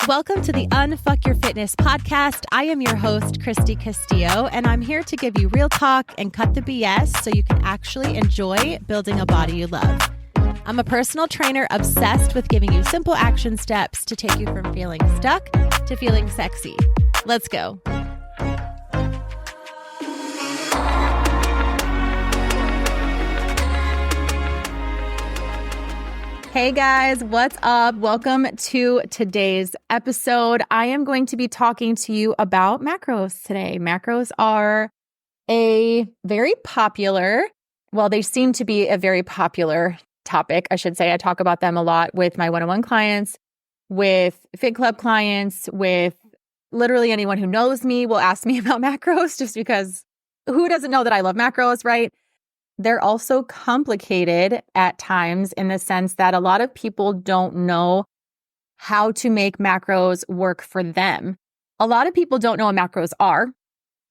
Welcome to the Unfuck Your Fitness podcast. I am your host, Christy Castillo, and I'm here to give you real talk and cut the BS so you can actually enjoy building a body you love. I'm a personal trainer obsessed with giving you simple action steps to take you from feeling stuck to feeling sexy. Let's go. Hey guys, what's up? Welcome to today's episode. I am going to be talking to you about macros today. Macros are a very popular, they seem to be a very popular topic, I should say. I talk about them a lot with my one-on-one clients, with Fit Club clients, with literally anyone who knows me will ask me about macros just because who doesn't know that I love macros, right? They're also complicated at times in the sense that a lot of people don't know how to make macros work for them. A lot of people don't know what macros are,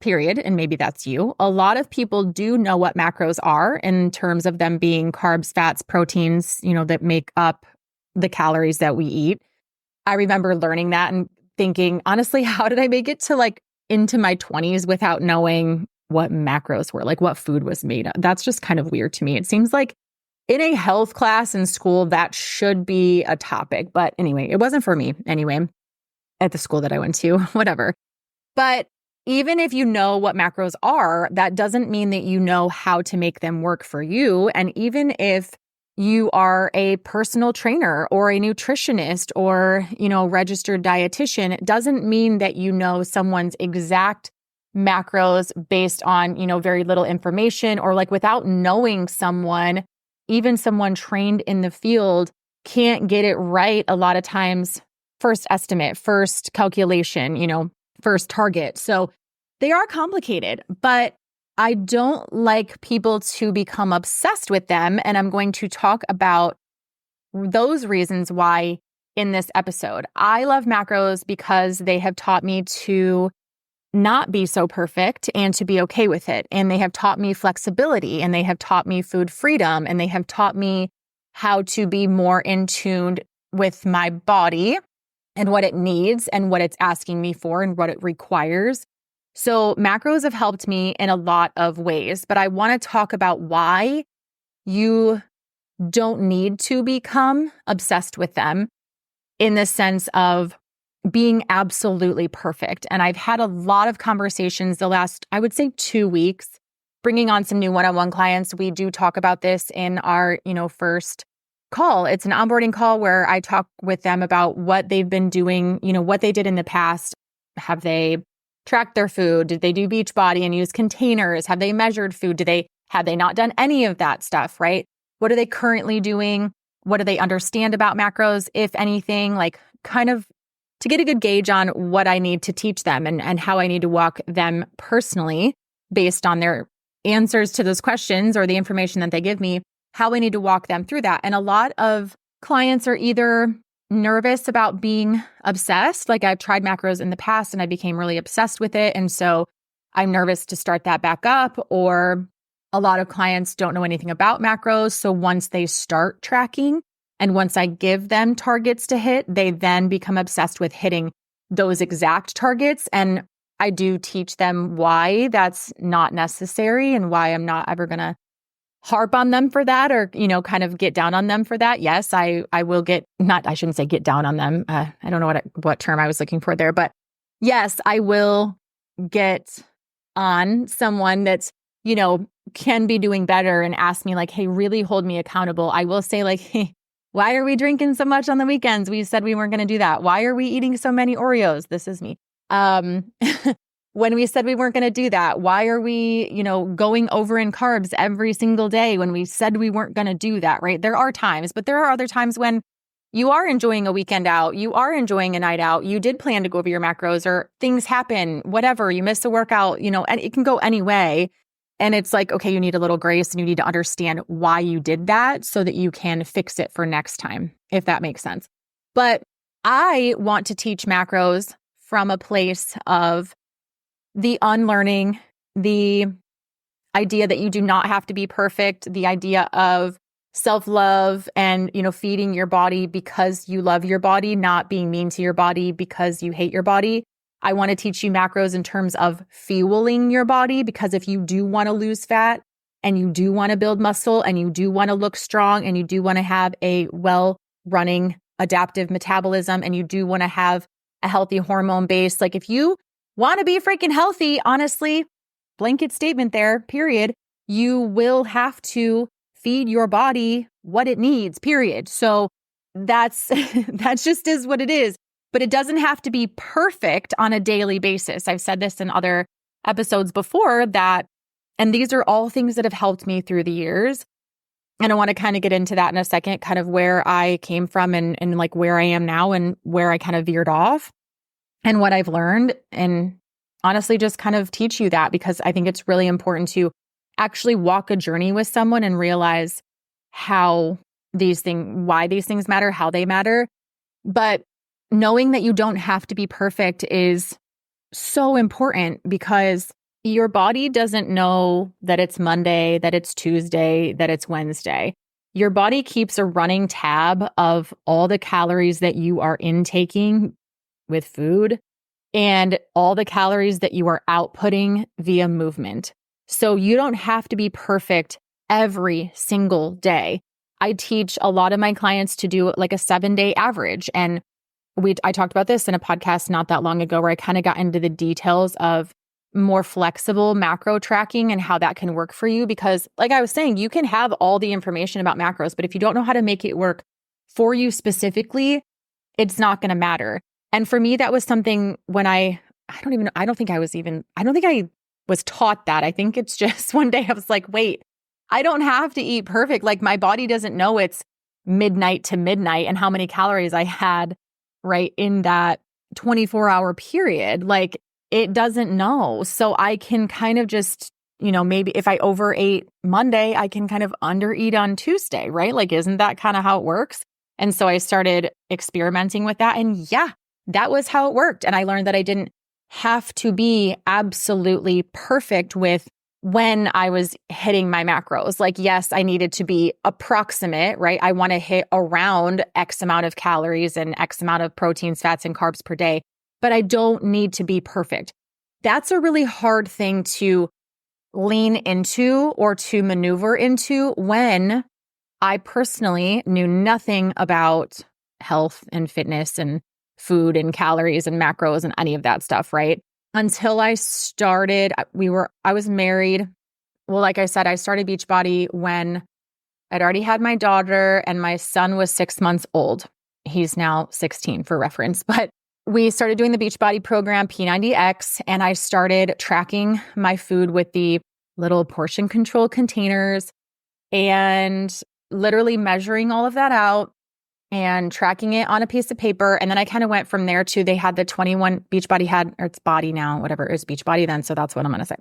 period, and maybe that's you. A lot of people do know what macros are in terms of them being carbs, fats, proteins, that make up the calories that we eat. I remember learning that and thinking, honestly, how did I make it to into my 20s without knowing what macros were, what food was made of? That's just kind of weird to me. It seems like in a health class in school, that should be a topic. But anyway, it wasn't for me anyway, at the school that I went to, whatever. But even if you know what macros are, that doesn't mean that you know how to make them work for you. And even if you are a personal trainer or a nutritionist or, registered dietitian, it doesn't mean that you know someone's exact macros based on, very little information or without knowing someone, even someone trained in the field can't get it right a lot of times. First estimate, first calculation, first target. So they are complicated, but I don't like people to become obsessed with them. And I'm going to talk about those reasons why in this episode. I love macros because they have taught me to not be so perfect and to be okay with it. And they have taught me flexibility, and they have taught me food freedom, and they have taught me how to be more in tune with my body and what it needs and what it's asking me for and what it requires. So macros have helped me in a lot of ways, but I want to talk about why you don't need to become obsessed with them in the sense of being absolutely perfect. And I've had a lot of conversations the last, I would say 2 weeks, bringing on some new one-on-one clients. We do talk about this in our, first call. It's an onboarding call where I talk with them about what they've been doing, what they did in the past. Have they tracked their food? Did they do Beachbody and use containers? Have they measured food? Have they not done any of that stuff, right? What are they currently doing? What do they understand about macros, if anything? Kind of to get a good gauge on what I need to teach them and how I need to walk them personally based on their answers to those questions or the information that they give me, how I need to walk them through that. And a lot of clients are either nervous about being obsessed. I've tried macros in the past and I became really obsessed with it. And so I'm nervous to start that back up. Or a lot of clients don't know anything about macros. So once they start tracking, and once I give them targets to hit, they then become obsessed with hitting those exact targets. And I do teach them why that's not necessary and why I'm not ever going to harp on them for that or, kind of get down on them for that. Yes, I will I shouldn't say get down on them. I don't know what term I was looking for there, but yes, I will get on someone that's, can be doing better and ask me hey, really hold me accountable. I will say hey, why are we drinking so much on the weekends? We said we weren't going to do that. Why are we eating so many Oreos? This is me. When we said we weren't going to do that, why are we, going over in carbs every single day when we said we weren't going to do that, right? There are times, but there are other times when you are enjoying a weekend out, you are enjoying a night out, you did plan to go over your macros or things happen, whatever, you miss a workout, and it can go any way. And it's okay, you need a little grace and you need to understand why you did that so that you can fix it for next time, if that makes sense. But I want to teach macros from a place of the unlearning, the idea that you do not have to be perfect, the idea of self-love and, feeding your body because you love your body, not being mean to your body because you hate your body. I want to teach you macros in terms of fueling your body, because if you do want to lose fat and you do want to build muscle and you do want to look strong and you do want to have a well-running adaptive metabolism and you do want to have a healthy hormone base, like if you want to be freaking healthy, honestly, blanket statement there, period, you will have to feed your body what it needs, period. So that's just is what it is. But it doesn't have to be perfect on a daily basis. I've said this in other episodes before that, and these are all things that have helped me through the years. And I want to kind of get into that in a second, kind of where I came from and like where I am now and where I kind of veered off and what I've learned. And honestly, just kind of teach you that, because I think it's really important to actually walk a journey with someone and realize why these things matter, how they matter. But knowing that you don't have to be perfect is so important, because your body doesn't know that it's Monday, that it's Tuesday, that it's Wednesday. Your body keeps a running tab of all the calories that you are intaking with food and all the calories that you are outputting via movement. So you don't have to be perfect every single day. I teach a lot of my clients to do like a 7-day average. And I talked about this in a podcast not that long ago, where I kind of got into the details of more flexible macro tracking and how that can work for you. Because like I was saying, you can have all the information about macros, but if you don't know how to make it work for you specifically, it's not going to matter. And for me, that was something when I don't think I was taught that. I think it's just one day I was like, wait, I don't have to eat perfect. Like my body doesn't know it's midnight to midnight and how many calories I had right in that 24-hour period. Like it doesn't know. So I can kind of just, maybe if I overate Monday, I can kind of undereat on Tuesday, right? Like, isn't that kind of how it works? And so I started experimenting with that. And yeah, that was how it worked. And I learned that I didn't have to be absolutely perfect with when I was hitting my macros. Like, yes, I needed to be approximate, right? I want to hit around X amount of calories and X amount of proteins, fats, and carbs per day, but I don't need to be perfect. That's a really hard thing to lean into or to maneuver into when I personally knew nothing about health and fitness and food and calories and macros and any of that stuff, right? Until I started, I was married. Well, like I said, I started Beachbody when I'd already had my daughter and my son was 6 months old. He's now 16 for reference, but we started doing the Beachbody program, P90X, and I started tracking my food with the little portion control containers and literally measuring all of that out and tracking it on a piece of paper. And then I kind of went from there to, they had the 21, Beachbody had, or it's Body now, whatever, it was Beachbody then. So that's what I'm going to say.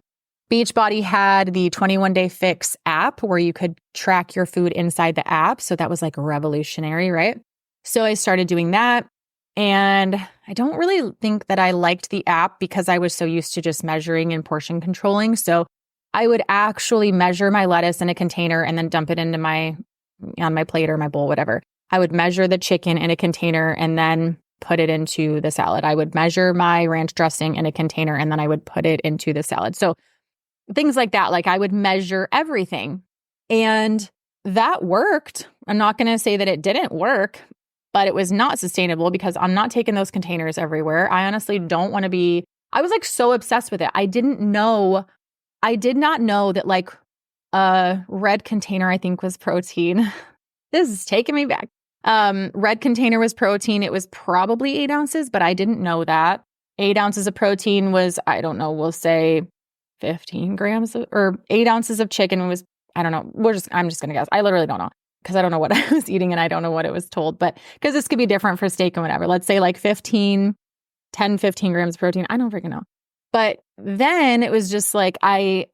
Beachbody had the 21-day fix app where you could track your food inside the app. So that was like revolutionary, right? So I started doing that. And I don't really think that I liked the app because I was so used to just measuring and portion controlling. So I would actually measure my lettuce in a container and then dump it into on my plate or my bowl, whatever. I would measure the chicken in a container and then put it into the salad. I would measure my ranch dressing in a container and then I would put it into the salad. So things like that, like I would measure everything. And that worked. I'm not going to say that it didn't work, but it was not sustainable because I'm not taking those containers everywhere. I honestly don't want to be, I was like so obsessed with it. I did not know that like a red container, I think was protein. This is taking me back. Red container was protein. It was probably 8 ounces, but I didn't know that. 8 ounces of protein was, I don't know, we'll say 15 grams or 8 ounces of chicken was, I don't know. I'm just going to guess. I literally don't know because I don't know what I was eating and I don't know what it was told, but because this could be different for steak and whatever. Let's say like 15 grams of protein. I don't freaking know. But then it was just like, I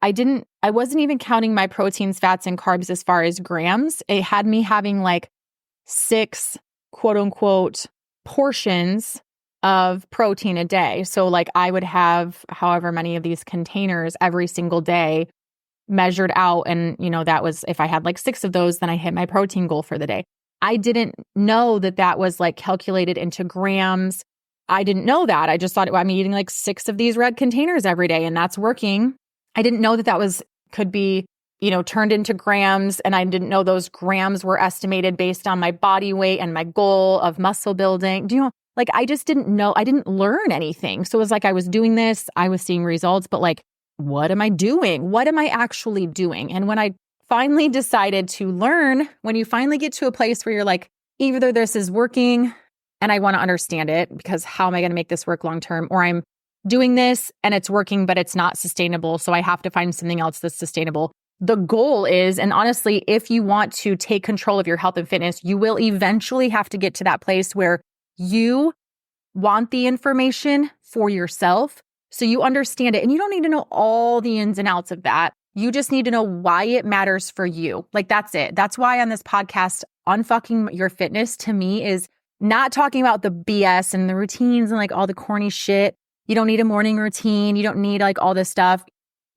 wasn't even counting my proteins, fats, and carbs as far as grams. It had me having like 6 quote unquote portions of protein a day. So like I would have however many of these containers every single day measured out. And, that was, if I had like 6 of those, then I hit my protein goal for the day. I didn't know that that was like calculated into grams. I didn't know that. I just thought, I'm eating like 6 of these red containers every day and that's working. I didn't know that that could be, turned into grams. And I didn't know those grams were estimated based on my body weight and my goal of muscle building. I just didn't know. I didn't learn anything. So it was like I was doing this, I was seeing results, but like, what am I doing? What am I actually doing? And when I finally decided to learn, when you finally get to a place where you're like, either this is working and I want to understand it because how am I going to make this work long term? Or I'm doing this and it's working, but it's not sustainable. So I have to find something else that's sustainable. The goal is, and honestly, if you want to take control of your health and fitness, you will eventually have to get to that place where you want the information for yourself so you understand it. And you don't need to know all the ins and outs of that. You just need to know why it matters for you. Like, that's it. That's why on this podcast, Unfucking Your Fitness to me is not talking about the BS and the routines and like all the corny shit. You don't need a morning routine. You don't need like all this stuff.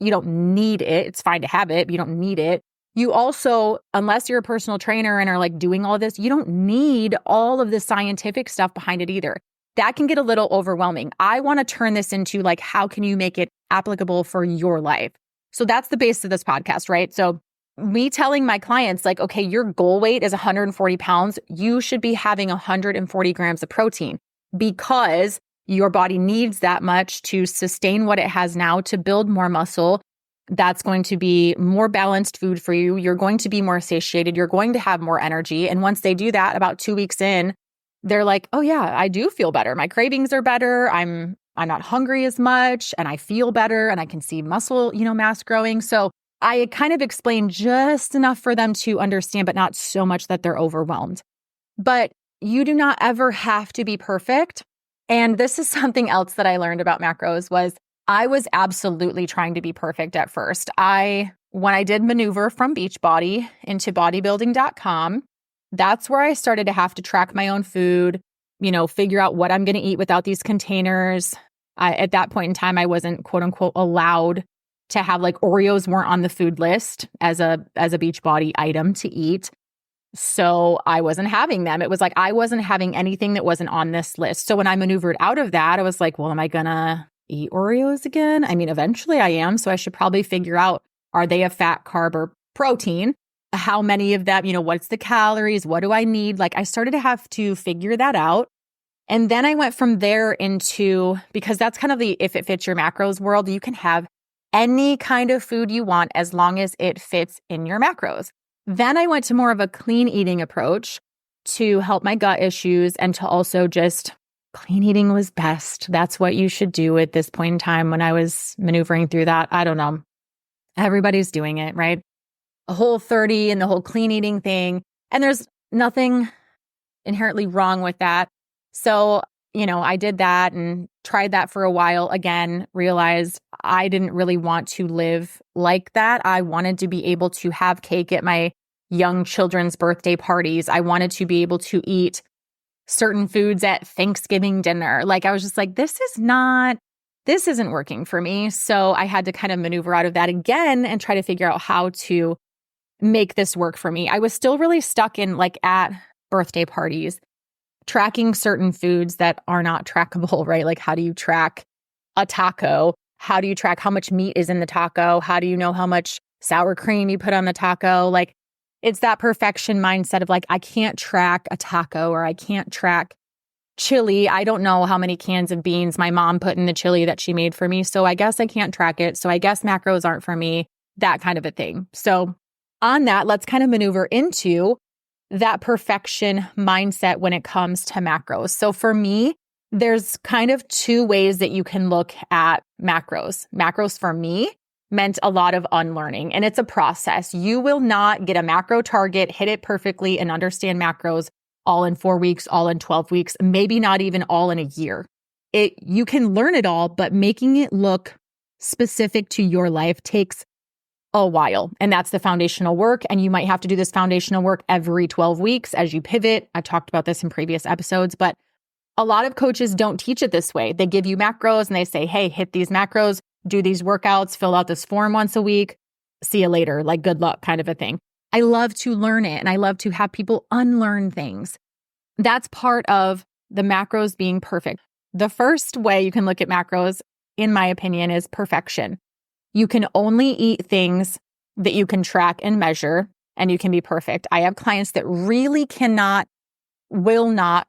You don't need it. It's fine to have it, but you don't need it. You also, unless you're a personal trainer and are like doing all this, you don't need all of the scientific stuff behind it either. That can get a little overwhelming. I want to turn this into like, how can you make it applicable for your life? So that's the base of this podcast, right? So me telling my clients like, okay, your goal weight is 140 pounds. You should be having 140 grams of protein because your body needs that much to sustain what it has now to build more muscle. That's going to be more balanced food for you. You're going to be more satiated. You're going to have more energy. And once they do that, about 2 weeks in, they're like, oh yeah, I do feel better. My cravings are better. I'm not hungry as much and I feel better and I can see muscle, mass growing. So I kind of explained just enough for them to understand, but not so much that they're overwhelmed. But you do not ever have to be perfect. And this is something else that I learned about macros was I was absolutely trying to be perfect at first. When I did maneuver from Beachbody into bodybuilding.com, that's where I started to have to track my own food, figure out what I'm going to eat without these containers. At that point in time, I wasn't quote unquote allowed to have like Oreos weren't on the food list as a Beachbody item to eat. So I wasn't having them. It was like I wasn't having anything that wasn't on this list. So when I maneuvered out of that, I was like, well, am I going to eat Oreos again? I mean, eventually I am. So I should probably figure out, are they a fat, carb, or protein? How many of them, what's the calories? What do I need? Like I started to have to figure that out. And then I went from there into, because that's kind of the if it fits your macros world, you can have any kind of food you want as long as it fits in your macros. Then I went to more of a clean eating approach to help my gut issues and to also just clean eating was best. That's what you should do at this point in time when I was maneuvering through that. I don't know. Everybody's doing it, right? A Whole30 and the whole clean eating thing. And there's nothing inherently wrong with that. So, I did that and tried that for a while. Again, realized I didn't really want to live like that. I wanted to be able to have cake at my young children's birthday parties. I wanted to be able to eat certain foods at Thanksgiving dinner. Like I was just like, this isn't working for me. So I had to kind of maneuver out of that again and try to figure out how to make this work for me. I was still really stuck in like at birthday parties, tracking certain foods that are not trackable, right? Like how do you track a taco? How do you track how much meat is in the taco? How do you know how much sour cream you put on the taco? Like it's that perfection mindset of like, I can't track a taco or I can't track chili. I don't know how many cans of beans my mom put in the chili that she made for me. So I guess I can't track it. So I guess macros aren't for me, that kind of a thing. So on that, let's kind of maneuver into that perfection mindset when it comes to macros. So for me, there's kind of 2 ways that you can look at macros. Macros for me meant a lot of unlearning, and it's a process. You will not get a macro target, hit it perfectly, and understand macros all in 4 weeks, all in 12 weeks, maybe not even all in a year. You can learn it all, but making it look specific to your life takes a while. And that's the foundational work. And you might have to do this foundational work every 12 weeks as you pivot. I've talked about this in previous episodes, but a lot of coaches don't teach it this way. They give you macros and they say, hey, hit these macros, do these workouts, fill out this form once a week. see you later, like good luck kind of a thing. I love to learn it and I love to have people unlearn things. That's part of the macros being perfect. The first way you can look at macros, in my opinion, is perfection. You can only eat things that you can track and measure, and you can be perfect. I have clients that really will not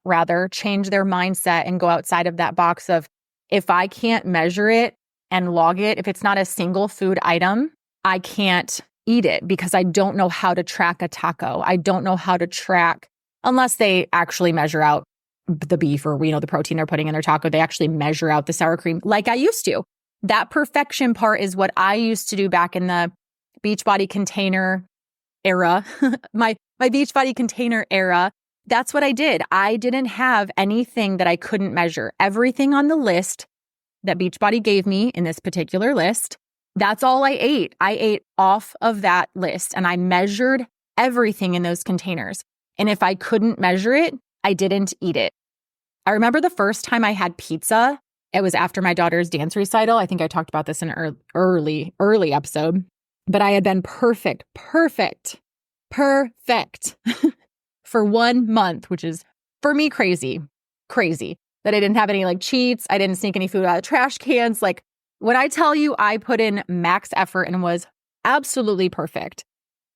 change their mindset and go outside of that box of, if I can't measure it and log it, if it's not a single food item, I can't eat it because I don't know how to track a taco. I don't know how to track, unless they actually measure out the beef or the protein they're putting in their taco. They actually measure out the sour cream like I used to. That perfection part is what I used to do back in the Beachbody container era, my Beachbody container era. That's what I did. I didn't have anything that I couldn't measure. Everything on the list that Beachbody gave me in this particular list, that's all I ate. I ate off of that list and I measured everything in those containers. And if I couldn't measure it, I didn't eat it. I remember the first time I had pizza, it was after my daughter's dance recital. I think I talked about this in an early episode, but I had been perfect for 1 month, which is for me crazy that I didn't have any like cheats. I didn't sneak any food out of trash cans. Like when I tell you I put in max effort and was absolutely perfect.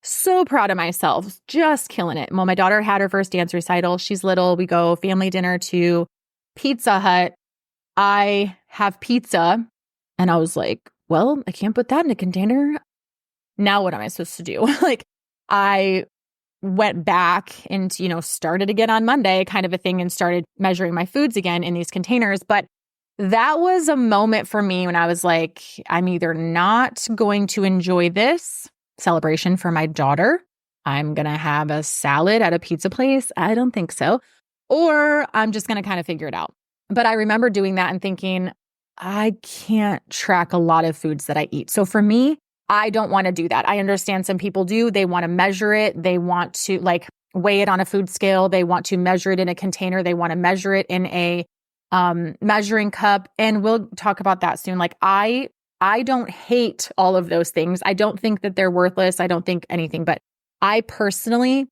So proud of myself, just killing it. Well, my daughter had her first dance recital. She's little. We go family dinner to Pizza Hut. I have pizza and I was like, well, I can't put that in a container. Now what am I supposed to do? Like I went back and, started again on Monday kind of a thing and started measuring my foods again in these containers. But that was a moment for me when I was like, I'm either not going to enjoy this celebration for my daughter. I'm going to have a salad at a pizza place. I don't think so. Or I'm just going to kind of figure it out. But I remember doing that and thinking, I can't track a lot of foods that I eat. So for me, I don't want to do that. I understand some people do. They want to measure it. They want to weigh it on a food scale. They want to measure it in a container. They want to measure it in a measuring cup. And we'll talk about that soon. Like I don't hate all of those things. I don't think that they're worthless. I don't think anything, but I personally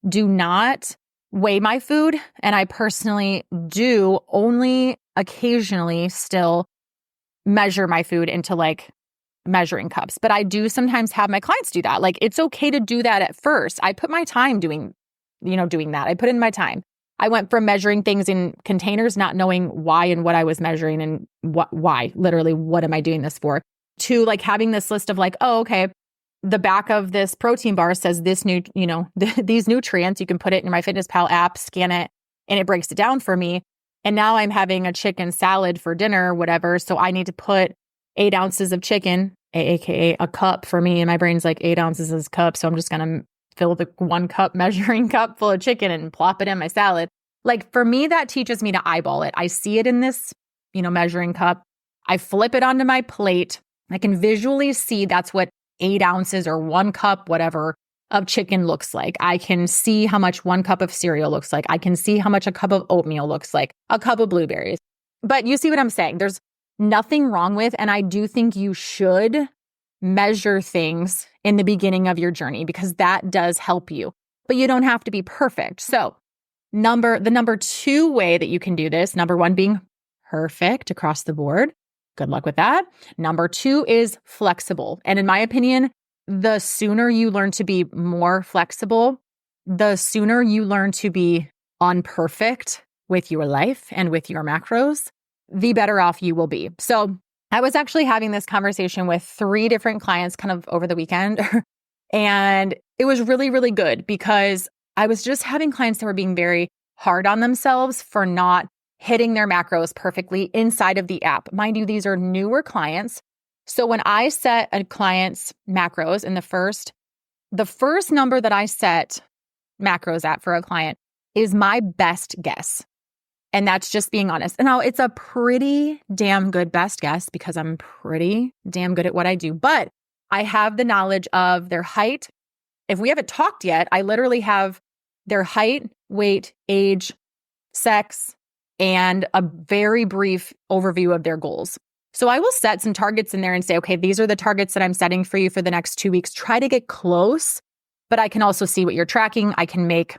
do not weigh my food. And I personally do only occasionally still measure my food into measuring cups. But I do sometimes have my clients do that. Like it's okay to do that at first. I put my time doing that. I put in my time. I went from measuring things in containers, not knowing why and what I was measuring and why, literally, what am I doing this for? To having this list of oh, okay, the back of this protein bar says this these nutrients. You can put it in my MyFitnessPal app, scan it, and it breaks it down for me. And now I'm having a chicken salad for dinner, whatever. So I need to put 8 ounces of chicken, aka a cup for me. And my brain's like 8 ounces is a cup. So I'm just going to fill the 1 cup measuring cup full of chicken and plop it in my salad. For me, that teaches me to eyeball it. I see it in this, measuring cup. I flip it onto my plate. I can visually see that's what 8 ounces or 1 cup, whatever, of chicken looks like. I can see how much 1 cup of cereal looks like. I can see how much a cup of oatmeal looks like, a cup of blueberries. But you see what I'm saying? There's nothing wrong with, and I do think you should measure things in the beginning of your journey because that does help you, but you don't have to be perfect. So the number 2 way that you can do this, number 1 being perfect across the board. Good luck with that. Number 2 is flexible. And in my opinion, the sooner you learn to be more flexible, the sooner you learn to be unperfect with your life and with your macros, the better off you will be. So I was actually having this conversation with 3 different clients kind of over the weekend. And it was really, really good because I was just having clients that were being very hard on themselves for not hitting their macros perfectly inside of the app. Mind you, these are newer clients. So when I set a client's macros in the first number that I set macros at for a client is my best guess. And that's just being honest. And now it's a pretty damn good best guess because I'm pretty damn good at what I do. But I have the knowledge of their height. If we haven't talked yet, I literally have their height, weight, age, sex, and a very brief overview of their goals. So I will set some targets in there and say, okay, these are the targets that I'm setting for you for the next 2 weeks. Try to get close, but I can also see what you're tracking. I can make,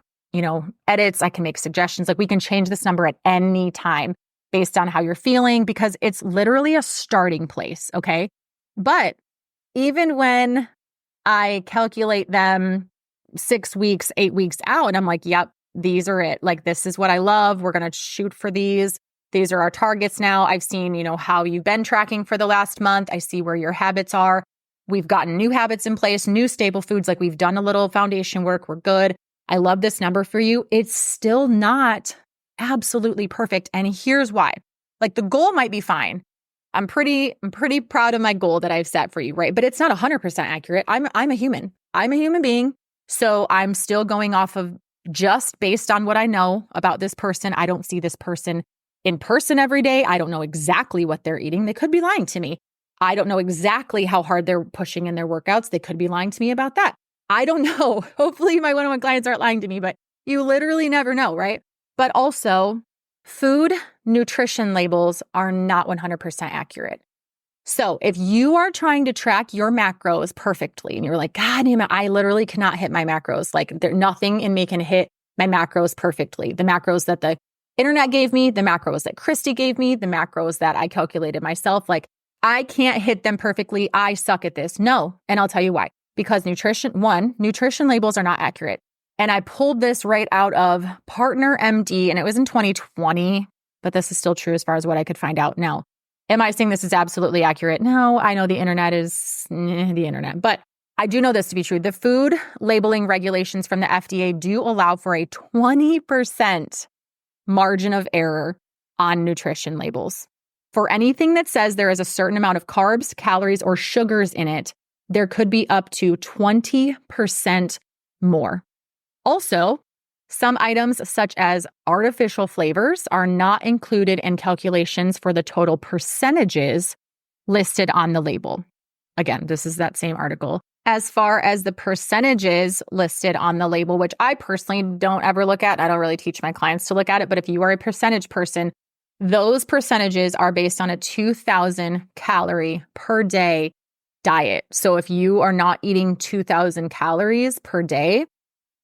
edits. I can make suggestions. Like we can change this number at any time based on how you're feeling because it's literally a starting place. Okay. But even when I calculate them 6 weeks, 8 weeks out, and I'm like, yep, these are it. Like, this is what I love. We're going to shoot for these. These are our targets now. I've seen, how you've been tracking for the last month. I see where your habits are. We've gotten new habits in place, new staple foods. Like we've done a little foundation work. We're good. I love this number for you. It's still not absolutely perfect. And here's why. Like the goal might be fine. I'm pretty proud of my goal that I've set for you, right? But it's not 100% accurate. I'm a human. I'm a human being. So I'm still going off of just based on what I know about this person. I don't see this person in person every day. I don't know exactly what they're eating. They could be lying to me. I don't know exactly how hard they're pushing in their workouts. They could be lying to me about that. I don't know. Hopefully my one-on-one clients aren't lying to me, but you literally never know, right? But also, food nutrition labels are not 100% accurate. So if you are trying to track your macros perfectly and you're like, God damn it, I literally cannot hit my macros. Like nothing in me can hit my macros perfectly. The macros that the internet gave me, the macros that Christy gave me, the macros that I calculated myself, like I can't hit them perfectly. I suck at this. No. And I'll tell you why. Because nutrition labels are not accurate. And I pulled this right out of Partner MD, and it was in 2020, but this is still true as far as what I could find out now. Am I saying this is absolutely accurate? No, I know the internet is the internet, but I do know this to be true. The food labeling regulations from the FDA do allow for a 20% margin of error on nutrition labels. For anything that says there is a certain amount of carbs, calories, or sugars in it, there could be up to 20% more. Also, some items such as artificial flavors are not included in calculations for the total percentages listed on the label. Again, this is that same article. As far as the percentages listed on the label, which I personally don't ever look at, I don't really teach my clients to look at it, but if you are a percentage person, those percentages are based on a 2,000 calorie per day diet. So if you are not eating 2,000 calories per day,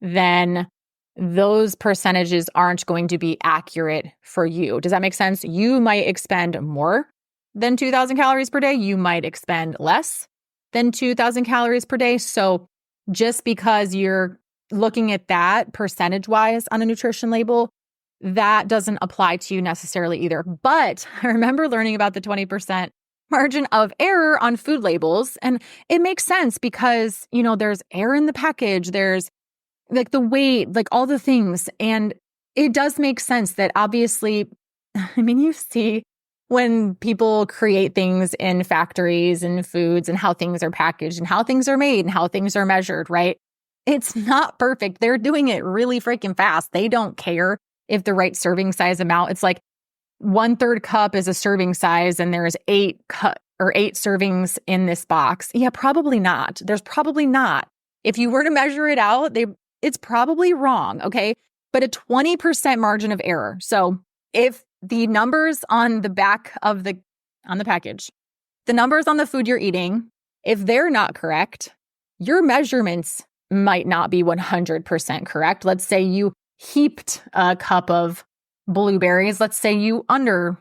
then those percentages aren't going to be accurate for you. Does that make sense? You might expend more than 2,000 calories per day. You might expend less than 2,000 calories per day. So just because you're looking at that percentage-wise on a nutrition label, that doesn't apply to you necessarily either. But I remember learning about the 20% margin of error on food labels. And it makes sense because, there's air in the package. There's like the weight, like all the things. And it does make sense that obviously, you see when people create things in factories and foods and how things are packaged and how things are made and how things are measured, right? It's not perfect. They're doing it really freaking fast. They don't care if the right serving size amount, it's like 1/3 cup is a serving size and there's 8 servings in this box. Yeah, probably not. There's probably not. If you were to measure it out, it's probably wrong, okay? But a 20% margin of error. So if the numbers on the back of on the package, the numbers on the food you're eating, if they're not correct, your measurements might not be 100% correct. Let's say you heaped a cup of blueberries. Let's say you under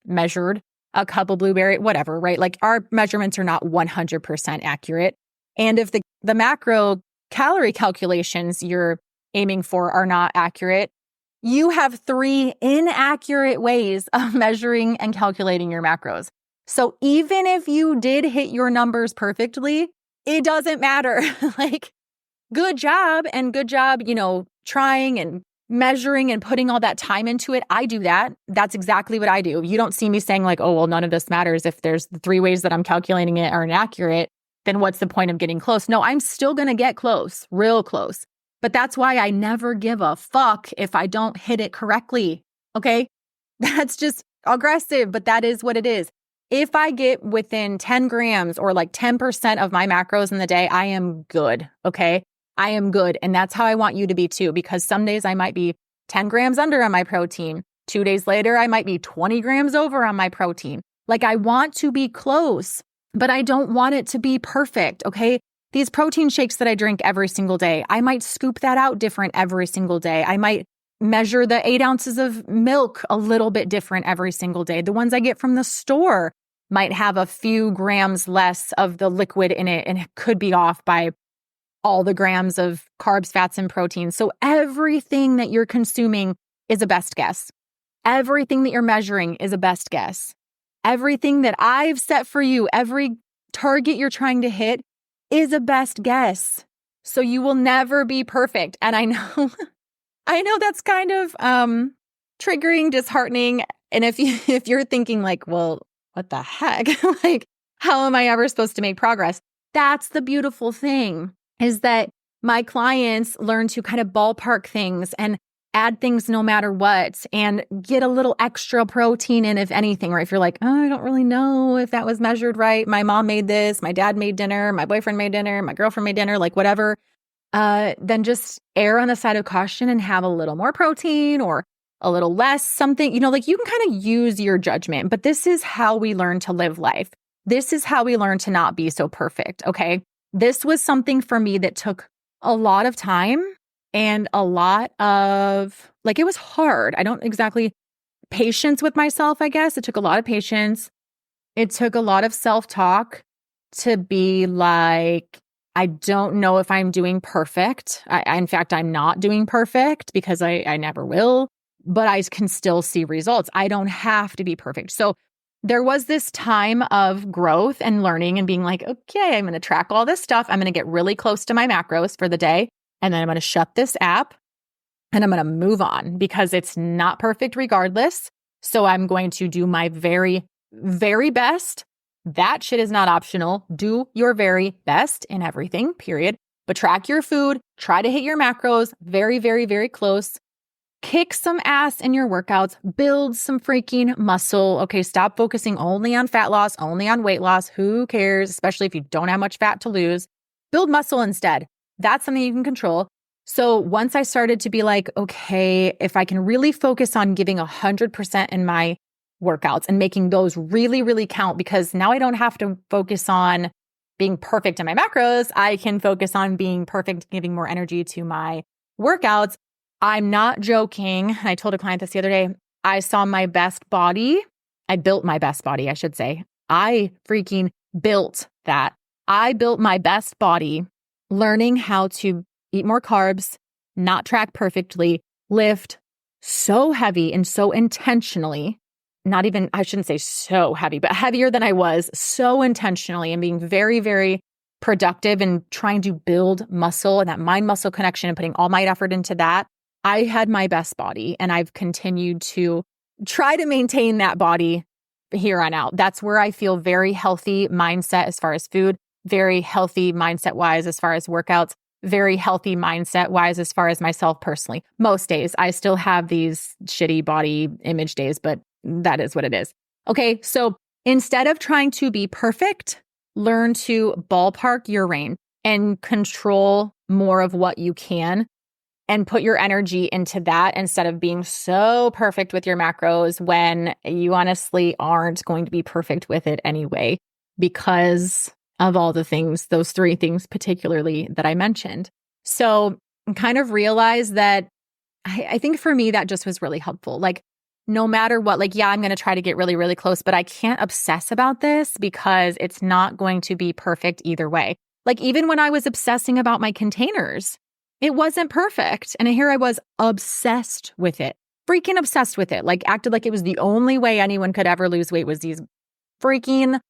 measured a cup of blueberry, whatever, right? Like our measurements are not 100% accurate. And if the macro calorie calculations you're aiming for are not accurate, you have 3 inaccurate ways of measuring and calculating your macros. So even if you did hit your numbers perfectly, it doesn't matter. Like, good job, trying and measuring and putting all that time into it. I do that. That's exactly what I do. You don't see me saying like, oh, well, none of this matters. If there's the 3 ways that I'm calculating it are inaccurate, then what's the point of getting close? No, I'm still going to get close, real close. But that's why I never give a fuck if I don't hit it correctly. Okay. That's just aggressive, but that is what it is. If I get within 10 grams or like 10% of my macros in the day, I am good. Okay. I am good. And that's how I want you to be too, because some days I might be 10 grams under on my protein. 2 days later, I might be 20 grams over on my protein. Like I want to be close, but I don't want it to be perfect. Okay. These protein shakes that I drink every single day, I might scoop that out different every single day. I might measure the 8 ounces of milk a little bit different every single day. The ones I get from the store might have a few grams less of the liquid in it, and it could be off by all the grams of carbs, fats, and proteins. So everything that you're consuming is a best guess. Everything that you're measuring is a best guess. Everything that I've set for you, every target you're trying to hit is a best guess. So you will never be perfect. And I know, I know that's kind of triggering, disheartening. And if you're thinking like, well, what the heck? Like, how am I ever supposed to make progress? That's the beautiful thing, is that my clients learn to kind of ballpark things and add things no matter what and get a little extra protein in, if anything, or if you're like, oh, I don't really know if that was measured right. My mom made this, my dad made dinner, my boyfriend made dinner, my girlfriend made dinner, like whatever. Then just err on the side of caution and have a little more protein or a little less something, like you can kind of use your judgment, but this is how we learn to live life. This is how we learn to not be so perfect. Okay. This was something for me that took a lot of time and a lot of, it was hard. I don't exactly, patience with myself, I guess. It took a lot of patience. It took a lot of self-talk to be like, I don't know if I'm doing perfect. In fact, I'm not doing perfect because I never will, but I can still see results. I don't have to be perfect. So there was this time of growth and learning and being like, okay, I'm going to track all this stuff. I'm going to get really close to my macros for the day. And then I'm going to shut this app and I'm going to move on because it's not perfect regardless. So I'm going to do my very, very best. That shit is not optional. Do your very best in everything, period. But track your food, try to hit your macros very, very, very close. Kick some ass in your workouts, build some freaking muscle. Okay, stop focusing only on fat loss, only on weight loss. Who cares, especially if you don't have much fat to lose. Build muscle instead. That's something you can control. So once I started to be like, okay, if I can really focus on giving 100% in my workouts and making those really, really count, because now I don't have to focus on being perfect in my macros. I can focus on being perfect, giving more energy to my workouts. I'm not joking. I told a client this the other day. I saw my best body. I built my best body, I should say. I freaking built that. I built my best body learning how to eat more carbs, not track perfectly, lift so heavy and so intentionally. Not even, I shouldn't say so heavy, but heavier than I was, so intentionally, and being very, very productive and trying to build muscle and that mind-muscle connection and putting all my effort into that. I had my best body and I've continued to try to maintain that body here on out. That's where I feel very healthy mindset as far as food, very healthy mindset wise as far as workouts, very healthy mindset wise as far as myself personally. Most days I still have these shitty body image days, but that is what it is. Okay. So instead of trying to be perfect, learn to ballpark your range and control more of what you can and put your energy into that instead of being so perfect with your macros when you honestly aren't going to be perfect with it anyway, because of all the things, those 3 things particularly that I mentioned. So kind of realize that I think for me, that just was really helpful. Like, no matter what, yeah, I'm going to try to get really, really close, but I can't obsess about this because it's not going to be perfect either way. Like, even when I was obsessing about my containers, it wasn't perfect. And here I was obsessed with it, freaking obsessed with it, like acted like it was the only way anyone could ever lose weight was these freaking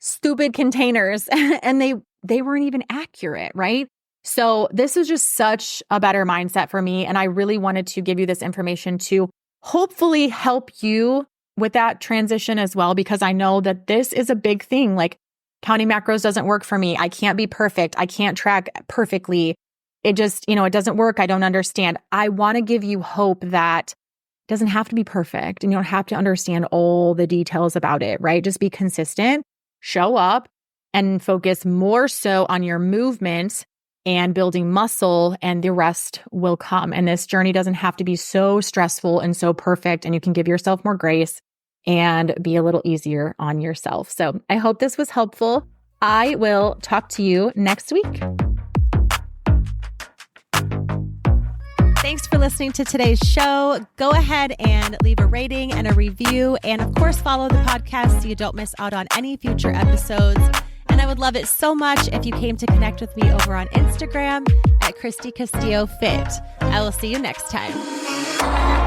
stupid containers. And they weren't even accurate, right? So this was just such a better mindset for me. And I really wanted to give you this information to hopefully help you with that transition as well, because I know that this is a big thing. Like, counting macros doesn't work for me. I can't be perfect. I can't track perfectly. It just, it doesn't work. I don't understand. I want to give you hope that it doesn't have to be perfect and you don't have to understand all the details about it, right? Just be consistent, show up, and focus more so on your movement and building muscle, and the rest will come. And this journey doesn't have to be so stressful and so perfect, and you can give yourself more grace and be a little easier on yourself. So I hope this was helpful. I will talk to you next week. Thanks for listening to today's show. Go ahead and leave a rating and a review. And of course, follow the podcast so you don't miss out on any future episodes. And I would love it so much if you came to connect with me over on Instagram at Christy Castillo Fit. I will see you next time.